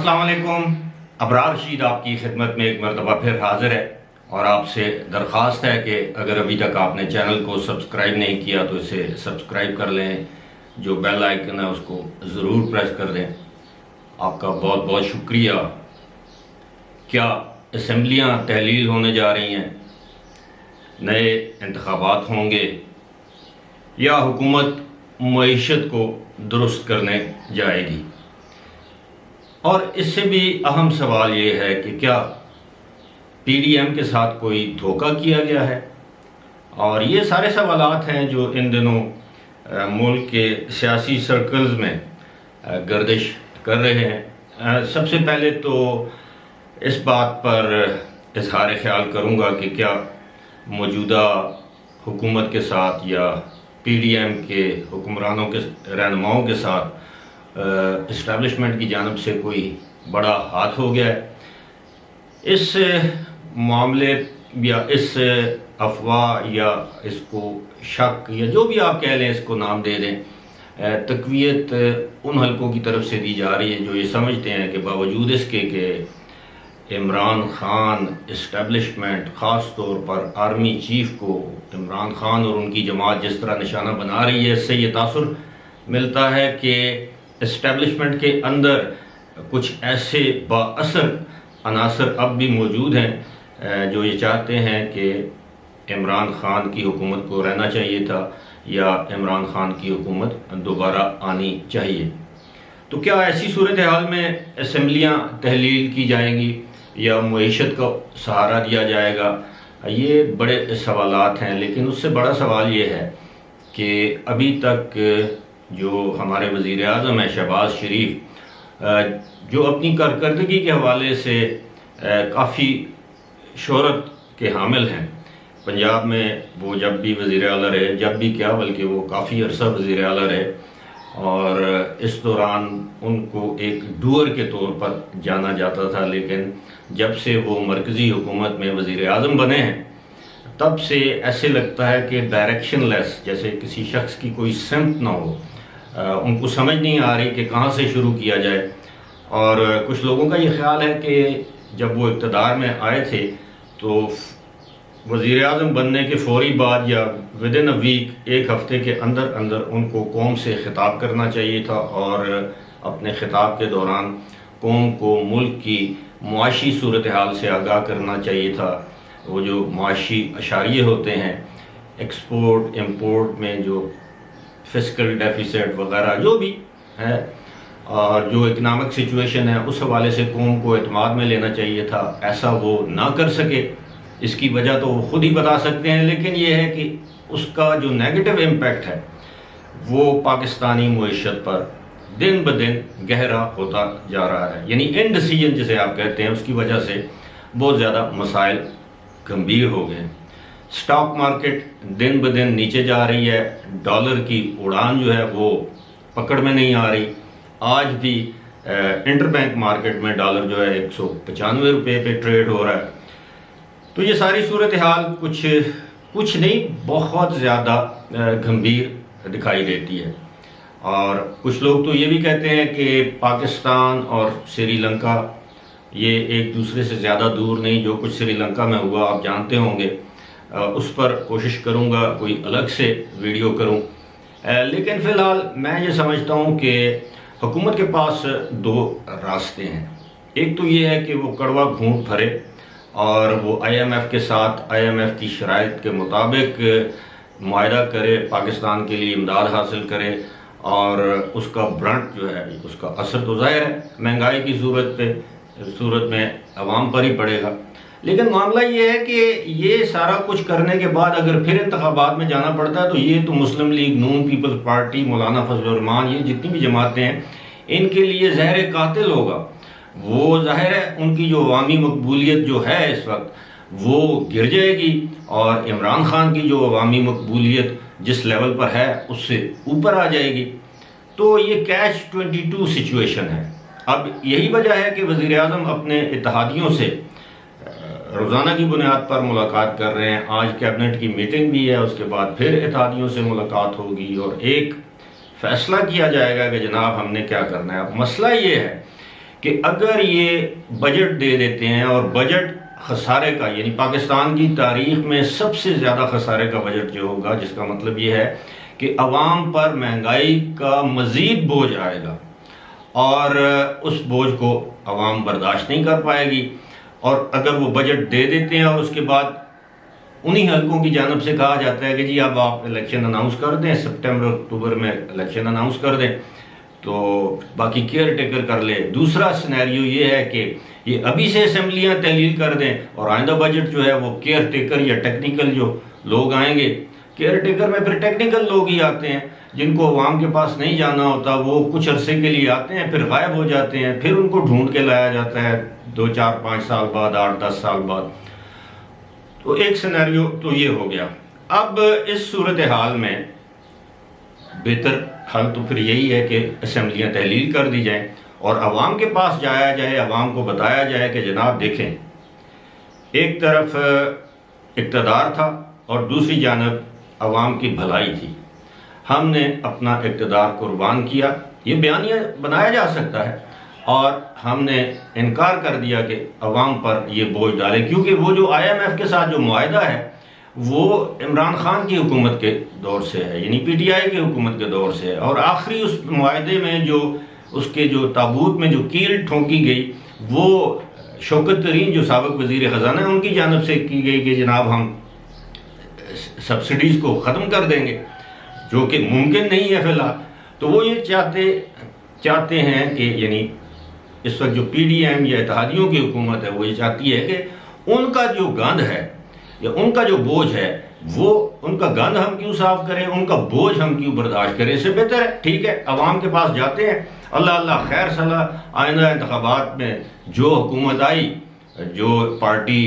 السلام علیکم۔ ابرار رشید آپ کی خدمت میں ایک مرتبہ پھر حاضر ہے اور آپ سے درخواست ہے کہ اگر ابھی تک آپ نے چینل کو سبسکرائب نہیں کیا تو اسے سبسکرائب کر لیں، جو بیل آئیکن ہے اس کو ضرور پریس کر دیں۔ آپ کا بہت بہت شکریہ۔ کیا اسمبلیاں تحلیل ہونے جا رہی ہیں، نئے انتخابات ہوں گے یا حکومت معیشت کو درست کرنے جائے گی؟ اور اس سے بھی اہم سوال یہ ہے کہ کیا پی ڈی ایم کے ساتھ کوئی دھوکہ کیا گیا ہے؟ اور یہ سارے سوالات ہیں جو ان دنوں ملک کے سیاسی سرکلز میں گردش کر رہے ہیں۔ سب سے پہلے تو اس بات پر اظہار خیال کروں گا کہ کیا موجودہ حکومت کے ساتھ یا پی ڈی ایم کے حکمرانوں کے رہنماؤں کے ساتھ اسٹیبلشمنٹ کی جانب سے کوئی بڑا ہاتھ ہو گیا ہے؟ اس معاملے یا اس افواہ یا اس کو شک یا جو بھی آپ کہہ لیں اس کو نام دے دیں، تقویت ان حلقوں کی طرف سے دی جا رہی ہے جو یہ سمجھتے ہیں کہ باوجود اس کے کہ عمران خان اسٹیبلشمنٹ، خاص طور پر آرمی چیف کو عمران خان اور ان کی جماعت جس طرح نشانہ بنا رہی ہے، اس سے یہ تاثر ملتا ہے کہ اسٹیبلشمنٹ کے اندر کچھ ایسے با اثر عناصر اب بھی موجود ہیں جو یہ چاہتے ہیں کہ عمران خان کی حکومت کو رہنا چاہیے تھا یا عمران خان کی حکومت دوبارہ آنی چاہیے۔ تو کیا ایسی صورتحال میں اسمبلیاں تحلیل کی جائیں گی یا معیشت کا سہارا دیا جائے گا؟ یہ بڑے سوالات ہیں، لیکن اس سے بڑا سوال یہ ہے کہ ابھی تک جو ہمارے وزیر اعظم ہیں شہباز شریف، جو اپنی کارکردگی کے حوالے سے کافی شہرت کے حامل ہیں، پنجاب میں وہ جب بھی وزیر اعلیٰ رہے، جب بھی کیا بلکہ وہ کافی عرصہ وزیر اعلیٰ رہے، اور اس دوران ان کو ایک ڈوئر کے طور پر جانا جاتا تھا، لیکن جب سے وہ مرکزی حکومت میں وزیر اعظم بنے ہیں تب سے ایسے لگتا ہے کہ ڈائریکشن لیس، جیسے کسی شخص کی کوئی سمت نہ ہو، ان کو سمجھ نہیں آ رہی کہ کہاں سے شروع کیا جائے۔ اور کچھ لوگوں کا یہ خیال ہے کہ جب وہ اقتدار میں آئے تھے تو وزیر اعظم بننے کے فوری بعد یا ودن اے ویک، ایک ہفتے کے اندر اندر ان کو قوم سے خطاب کرنا چاہیے تھا اور اپنے خطاب کے دوران قوم کو ملک کی معاشی صورتحال سے آگاہ کرنا چاہیے تھا۔ وہ جو معاشی اشاریے ہوتے ہیں، ایکسپورٹ امپورٹ میں جو فسکل ڈیفیسٹ وغیرہ جو بھی ہے، اور جو اکنامک سچویشن ہے، اس حوالے سے قوم کو اعتماد میں لینا چاہیے تھا۔ ایسا وہ نہ کر سکے، اس کی وجہ تو وہ خود ہی بتا سکتے ہیں، لیکن یہ ہے کہ اس کا جو نیگیٹو امپیکٹ ہے وہ پاکستانی معیشت پر دن بدن گہرا ہوتا جا رہا ہے۔ یعنی انڈیسیژن جسے آپ کہتے ہیں، اس کی وجہ سے بہت زیادہ مسائل گمبھیر ہو گئے ہیں۔ سٹاک مارکیٹ دن بدن نیچے جا رہی ہے، ڈالر کی اڑان جو ہے وہ پکڑ میں نہیں آ رہی۔ آج بھی انٹر بینک مارکیٹ میں ڈالر جو ہے 195 روپے پہ ٹریڈ ہو رہا ہے۔ تو یہ ساری صورتحال کچھ نہیں، بہت زیادہ گمبھیر دکھائی دیتی ہے۔ اور کچھ لوگ تو یہ بھی کہتے ہیں کہ پاکستان اور سری لنکا یہ ایک دوسرے سے زیادہ دور نہیں۔ جو کچھ سری لنکا میں ہوا آپ جانتے ہوں گے، اس پر کوشش کروں گا کوئی الگ سے ویڈیو کروں، لیکن فی الحال میں یہ سمجھتا ہوں کہ حکومت کے پاس دو راستے ہیں۔ ایک تو یہ ہے کہ وہ کڑوا گھونٹ بھرے اور وہ آئی ایم ایف کے ساتھ آئی ایم ایف کی شرائط کے مطابق معاہدہ کرے، پاکستان کے لیے امداد حاصل کرے، اور اس کا برنٹ جو ہے، اس کا اثر تو ظاہر ہے مہنگائی کی صورت میں عوام پر ہی پڑے گا۔ لیکن معاملہ یہ ہے کہ یہ سارا کچھ کرنے کے بعد اگر پھر انتخابات میں جانا پڑتا ہے تو یہ تو مسلم لیگ، نون پیپلز پارٹی، مولانا فضل الرحمان، یہ جتنی بھی جماعتیں ہیں، ان کے لیے زہر قاتل ہوگا۔ وہ ظاہر ہے ان کی جو عوامی مقبولیت جو ہے اس وقت وہ گر جائے گی، اور عمران خان کی جو عوامی مقبولیت جس لیول پر ہے اس سے اوپر آ جائے گی۔ تو یہ کیچ 22 سچویشن ہے۔ اب یہی وجہ ہے کہ وزیر اعظم اپنے اتحادیوں سے روزانہ کی بنیاد پر ملاقات کر رہے ہیں۔ آج کیبنٹ کی میٹنگ بھی ہے، اس کے بعد پھر اتحادیوں سے ملاقات ہوگی اور ایک فیصلہ کیا جائے گا کہ جناب ہم نے کیا کرنا ہے۔ اب مسئلہ یہ ہے کہ کہ اگر یہ بجٹ دے دیتے ہیں، اور بجٹ خسارے کا، یعنی پاکستان کی تاریخ میں سب سے زیادہ خسارے کا بجٹ جو ہوگا، جس کا مطلب یہ ہے کہ عوام پر مہنگائی کا مزید بوجھ آئے گا، اور اس بوجھ کو عوام برداشت نہیں کر پائے گی۔ اور اگر وہ بجٹ دے دیتے ہیں اور اس کے بعد انہی حلقوں کی جانب سے کہا جاتا ہے کہ جی اب آپ الیکشن اناؤنس کر دیں، سپٹمبر اکتوبر میں الیکشن اناؤنس کر دیں تو باقی کیئر ٹیکر کر لے۔ دوسرا سینیریو یہ ہے کہ یہ ابھی سے اسمبلیاں تحلیل کر دیں، اور آئندہ بجٹ جو ہے وہ کیئر ٹیکر یا ٹیکنیکل جو لوگ آئیں گے، کیئر ٹیکر میں پھر ٹیکنیکل لوگ ہی آتے ہیں جن کو عوام کے پاس نہیں جانا ہوتا، وہ کچھ عرصے کے لیے آتے ہیں پھر غائب ہو جاتے ہیں، پھر ان کو ڈھونڈ کے لایا جاتا ہے 2 4 5 سال بعد، 8 10 سال بعد۔ تو ایک سینیریو تو یہ ہو گیا۔ اب اس صورتحال میں بہتر حل تو پھر یہی ہے کہ اسمبلیاں تحلیل کر دی جائیں اور عوام کے پاس جایا جائے، عوام کو بتایا جائے کہ جناب دیکھیں، ایک طرف اقتدار تھا اور دوسری جانب عوام کی بھلائی تھی، ہم نے اپنا اقتدار قربان کیا، یہ بیانیہ بنایا جا سکتا ہے، اور ہم نے انکار کر دیا کہ عوام پر یہ بوجھ ڈالے، کیونکہ وہ جو IMF کے ساتھ جو معاہدہ ہے وہ عمران خان کی حکومت کے دور سے ہے، یعنی PTI کی حکومت کے دور سے ہے، اور آخری اس معاہدے میں جو اس کے جو تابوت میں جو کیل ٹھونکی گئی وہ شوکت ترین جو سابق وزیر خزانہ ہیں ان کی جانب سے کی گئی کہ جناب ہم سبسڈیز کو ختم کر دیں گے، جو کہ ممکن نہیں ہے فی الحال۔ تو وہ یہ چاہتے ہیں کہ یعنی اس وقت جو PDM یا اتحادیوں کی حکومت ہے وہ یہ چاہتی ہے کہ ان کا جو گند ہے یا ان کا جو بوجھ ہے، وہ ان کا گند ہم کیوں صاف کریں، ان کا بوجھ ہم کیوں برداشت کریں، اس سے بہتر ہے ٹھیک ہے عوام کے پاس جاتے ہیں، اللہ خیر صلاح، آئندہ انتخابات میں جو حکومت آئی، جو پارٹی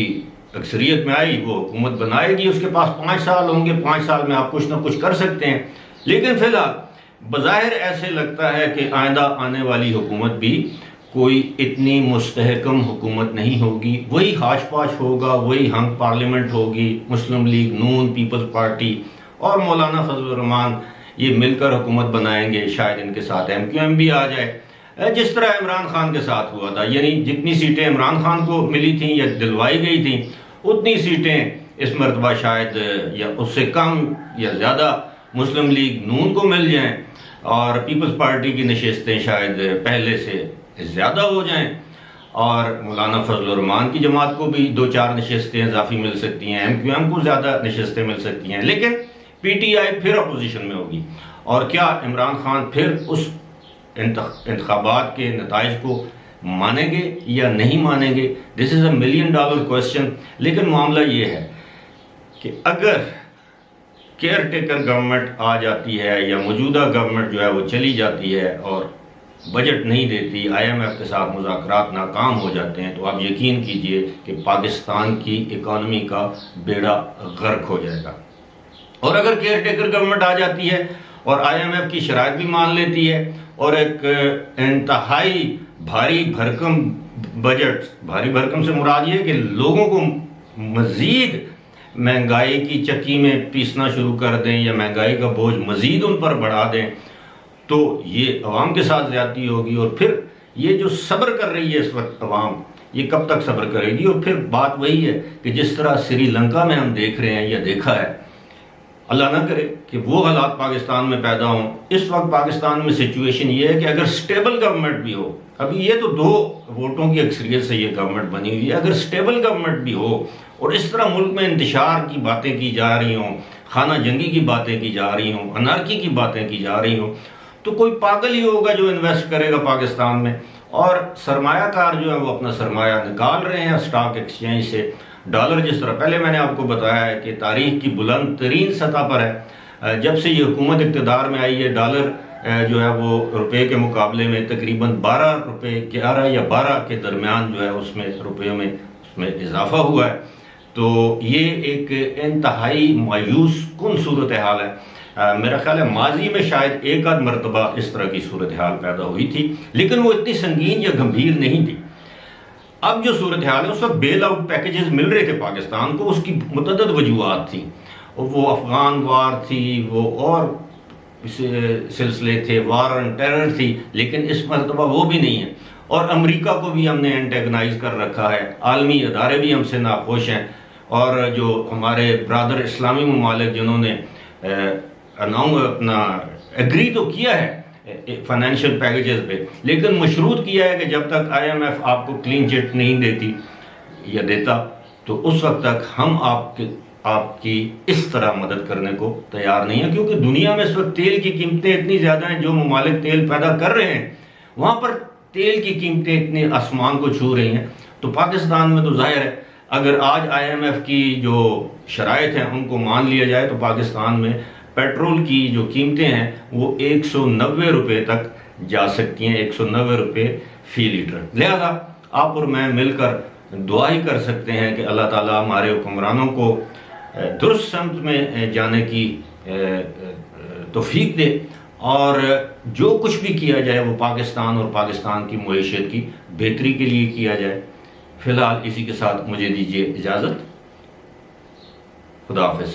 اکثریت میں آئی وہ حکومت بنائے گی، اس کے پاس 5 سال ہوں گے، 5 سال میں آپ کچھ نہ کچھ کر سکتے ہیں۔ لیکن فی الحال بظاہر ایسے لگتا ہے کہ آئندہ آنے والی حکومت بھی کوئی اتنی مستحکم حکومت نہیں ہوگی، وہی ہاش پاش ہوگا، وہی ہنگ پارلیمنٹ ہوگی، مسلم لیگ، نون، پیپلز پارٹی اور مولانا فضل الرحمان یہ مل کر حکومت بنائیں گے، شاید ان کے ساتھ MQM بھی آ جائے، جس طرح عمران خان کے ساتھ ہوا تھا، یعنی جتنی سیٹیں عمران خان کو ملی تھیں یا دلوائی گئی تھیں اتنی سیٹیں اس مرتبہ شاید یا اس سے کم یا زیادہ مسلم لیگ نون کو مل جائیں، اور پیپلز پارٹی کی نشستیں شاید پہلے سے زیادہ ہو جائیں، اور مولانا فضل الرحمان کی جماعت کو بھی 2 4 نشستیں اضافی مل سکتی ہیں، MQM کو زیادہ نشستیں مل سکتی ہیں، لیکن PTI پھر اپوزیشن میں ہوگی۔ اور کیا عمران خان پھر اس انتخابات کے نتائج کو مانیں گے یا نہیں مانیں گے؟ دس از $1 ملین کویسچن۔ لیکن معاملہ یہ ہے کہ اگر کیئر ٹیکر گورنمنٹ آ جاتی ہے یا موجودہ گورنمنٹ جو ہے وہ چلی جاتی ہے اور بجٹ نہیں دیتی، IMF کے ساتھ مذاکرات ناکام ہو جاتے ہیں، تو آپ یقین کیجئے کہ پاکستان کی اکانومی کا بیڑا غرق ہو جائے گا۔ اور اگر کیئر ٹیکر گورنمنٹ آ جاتی ہے اور IMF کی شرائط بھی مان لیتی ہے اور ایک انتہائی بھاری بھرکم بجٹ، بھاری بھرکم سے مراد یہ ہے کہ لوگوں کو مزید مہنگائی کی چکی میں پیسنا شروع کر دیں یا مہنگائی کا بوجھ مزید ان پر بڑھا دیں، تو یہ عوام کے ساتھ زیادتی ہوگی، اور پھر یہ جو صبر کر رہی ہے اس وقت عوام، یہ کب تک صبر کرے گی؟ اور پھر بات وہی ہے کہ جس طرح سری لنکا میں ہم دیکھ رہے ہیں یا دیکھا ہے، اللہ نہ کرے کہ وہ حالات پاکستان میں پیدا ہوں۔ اس وقت پاکستان میں سچویشن یہ ہے کہ اگر سٹیبل گورنمنٹ بھی ہو، ابھی یہ تو 2 ووٹوں کی اکثریت سے یہ گورنمنٹ بنی ہوئی ہے، اگر سٹیبل گورنمنٹ بھی ہو اور اس طرح ملک میں انتشار کی باتیں کی جا رہی ہوں، خانہ جنگی کی باتیں کی جا رہی ہوں، انارکی کی باتیں کی جا رہی ہوں، تو کوئی پاگل ہی ہوگا جو انویسٹ کرے گا پاکستان میں، اور سرمایہ کار جو ہے وہ اپنا سرمایہ نکال رہے ہیں اسٹاک ایکسچینج سے۔ ڈالر جس طرح پہلے میں نے آپ کو بتایا ہے کہ تاریخ کی بلند ترین سطح پر ہے، جب سے یہ حکومت اقتدار میں آئی ہے ڈالر جو ہے وہ روپے کے مقابلے میں تقریباً 12 روپے 11 یا 12 کے درمیان جو ہے اس میں روپے میں اس میں اضافہ ہوا ہے۔ تو یہ ایک انتہائی مایوس کن صورتحال ہے۔ میرا خیال ہے ماضی میں شاید ایک آدھ مرتبہ اس طرح کی صورتحال پیدا ہوئی تھی، لیکن وہ اتنی سنگین یا گمبھیر نہیں تھی۔ اب جو صورتحال ہے، اس وقت بیل آؤٹ پیکیجز مل رہے تھے پاکستان کو، اس کی متعدد وجوہات تھیں، وہ افغان وار تھی، وہ اور سلسلے تھے، وار آن ٹیرر تھی، لیکن اس مرتبہ وہ بھی نہیں ہے۔ اور امریکہ کو بھی ہم نے اینٹیگنائز کر رکھا ہے، عالمی ادارے بھی ہم سے ناخوش ہیں، اور جو ہمارے برادر اسلامی ممالک جنہوں نے اپنا ایگری تو کیا ہے فائنینشیل پیکیجز پہ، لیکن مشروط کیا ہے کہ جب تک آئی ایم ایف آپ کو کلین چٹ نہیں دیتی یا دیتا تو اس وقت تک ہم آپ کی اس طرح مدد کرنے کو تیار نہیں ہیں، کیونکہ دنیا میں اس وقت تیل کی قیمتیں اتنی زیادہ ہیں، جو ممالک تیل پیدا کر رہے ہیں وہاں پر تیل کی قیمتیں اتنی آسمان کو چھو رہی ہیں۔ تو پاکستان میں تو ظاہر ہے اگر آج آئی ایم ایف کی جو شرائط ہیں ان کو مان لیا جائے تو پاکستان میں پیٹرول کی جو قیمتیں ہیں وہ 190 روپے تک جا سکتی ہیں، 190 روپے فی لیٹر۔ لہذا آپ اور میں مل کر دعا ہی کر سکتے ہیں کہ اللہ تعالیٰ ہمارے حکمرانوں کو درست سمت میں جانے کی توفیق دے، اور جو کچھ بھی کیا جائے وہ پاکستان اور پاکستان کی معیشت کی بہتری کے لیے کیا جائے۔ فی الحال اسی کے ساتھ مجھے دیجیے اجازت، خدا حافظ۔